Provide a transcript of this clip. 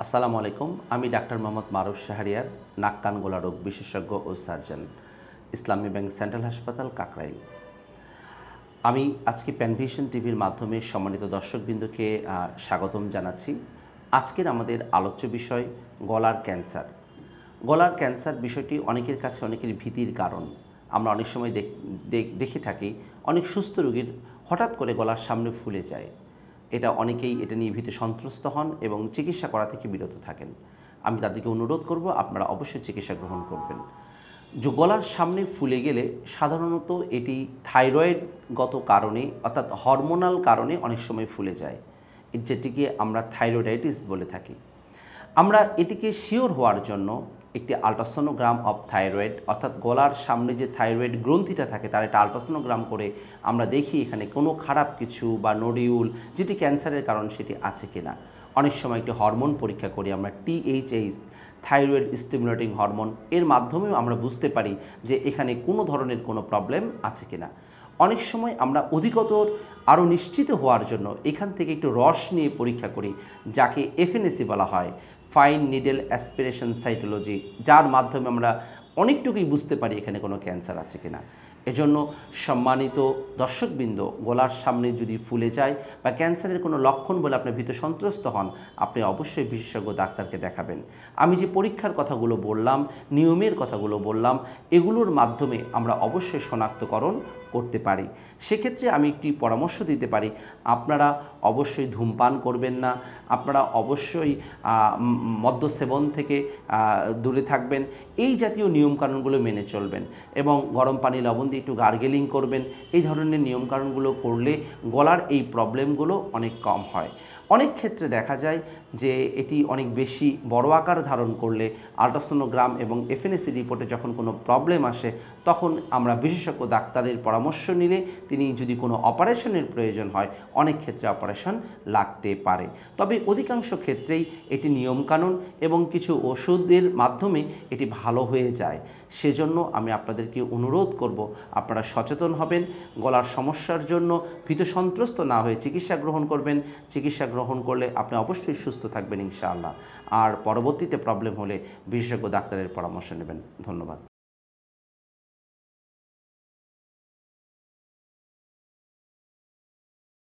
আসসালামু আলাইকুম। আমি ডাক্তার মোহাম্মদ মারুফ শাহরিয়ার, নাক কান গলা রোগ বিশেষজ্ঞ ও সার্জন, ইসলামী ব্যাংক সেন্ট্রাল হাসপাতাল, কাকরাইল। আমি আজকে প্যানভিশন টিভির মাধ্যমে সম্মানিত দর্শকবৃন্দকে স্বাগতম জানাচ্ছি। আজকের আমাদের আলোচ্য বিষয় গলার ক্যান্সার। গলার ক্যান্সার বিষয়টি অনেকের কাছে অনেকের ভীতির কারণ। আমরা অনেক সময় দেখে থাকি অনেক সুস্থ রোগীর হঠাৎ করে গলার সামনে ফুলে যায়। অনেকেই এটা নিয়ে ভীত সন্ত্রস্ত হন এবং চিকিৎসা করা থেকে বিরত থাকেন। আমি তাদেরকে অনুরোধ করব আপনারা অবশ্যই চিকিৎসা গ্রহণ করবেন। গলার সামনে ফুলে গেলে সাধারণত এটি থাইরয়েডগত কারণে অর্থাৎ হরমোনাল কারণে অনেক সময় ফুলে যায়, যেটিকে আমরা থাইরয়েডাইটিস বলে থাকি। আমরা এটিকে শিওর হওয়ার জন্য একটি আল্ট্রাসোনোগ্রাম অফ থাইরয়েড অর্থাৎ গলার সামনে যে থাইরয়েড গ্রন্থিটা থাকে তার একটা আল্ট্রাসোনোগ্রাম করে আমরা দেখি এখানে কোনো খারাপ কিছু বা নোডিউল যেটি ক্যান্সারের কারণ সেটি আছে কিনা। অনেক সময় একটি হরমোন পরীক্ষা করি আমরা, THH থাইরয়েড স্টিমুলেটিং হরমোন, এর মাধ্যমেও আমরা বুঝতে পারি যে এখানে কোনো ধরনের কোনো প্রবলেম আছে কিনা। অনেক সময় আমরা অধিকতর আরও নিশ্চিত হওয়ার জন্য এখান থেকে একটু রস নিয়ে পরীক্ষা করি, যাকে FNAC বলা হয়, ফাইন নিডেল অ্যাসপিরেশন সাইটোলজি, যার মাধ্যমে আমরা অনেকটুকুই বুঝতে পারি এখানে কোনো ক্যান্সার আছে কিনা। এজন্য সম্মানিত দর্শকবৃন্দ, গলার সামনে যদি ফুলে যায় বা ক্যান্সারের কোনো লক্ষণ বলে আপনি ভীত সন্ত্রস্ত হন, আপনি অবশ্যই বিশেষজ্ঞ ডাক্তারকে দেখাবেন। আমি যে পরীক্ষার কথাগুলো বললাম, নিয়মের কথাগুলো বললাম, এগুলোর মাধ্যমে আমরা অবশ্যই শনাক্তকরণ করতে পারি। সেক্ষেত্রে আমি একটি পরামর্শ দিতে পারি, আপনারা অবশ্যই ধূমপান করবেন না, আপনারা অবশ্যই মদ্য সেবন থেকে দূরে থাকবেন, এই জাতীয় নিয়মকানুনগুলো মেনে চলবেন এবং গরম পানি লবণ দিয়ে একটু গার্গেলিং করবেন। এই ধরনের নিয়মকানুনগুলো করলে গলার এই প্রবলেমগুলো অনেক কম হয়। অনেক ক্ষেত্রে দেখা যায় যে এটি অনেক বেশি বড় আকার ধারণ করলে আল্ট্রাসোনোগ্রাম এবং FNAC রিপোর্টে যখন কোনো প্রবলেম আসে তখন আমরা বিশেষজ্ঞ ডাক্তারের পরামর্শ নিলে তিনি যদি কোনো অপারেশনের প্রয়োজন হয়, অনেক ক্ষেত্রে অপারেশন লাগতে পারে। তবে অধিকাংশ ক্ষেত্রেই এটি নিয়মকানুন এবং কিছু ওষুধের মাধ্যমে এটি ভালো হয়ে যায়। সেজন্য আমি আপনাদেরকে অনুরোধ করব আপনারা সচেতন হবেন, গলার সমস্যার জন্য ভীত সন্ত্রস্ত না হয়ে চিকিৎসা গ্রহণ করবেন। চিকিৎসা গ্রহণ করলে আপনি অবশ্যই সুস্থ থাকবেন ইনশাআল্লাহ। আর পরবর্তীতে প্রবলেম হলে বিশেষজ্ঞ ডাক্তারের পরামর্শ নেবেন। ধন্যবাদ।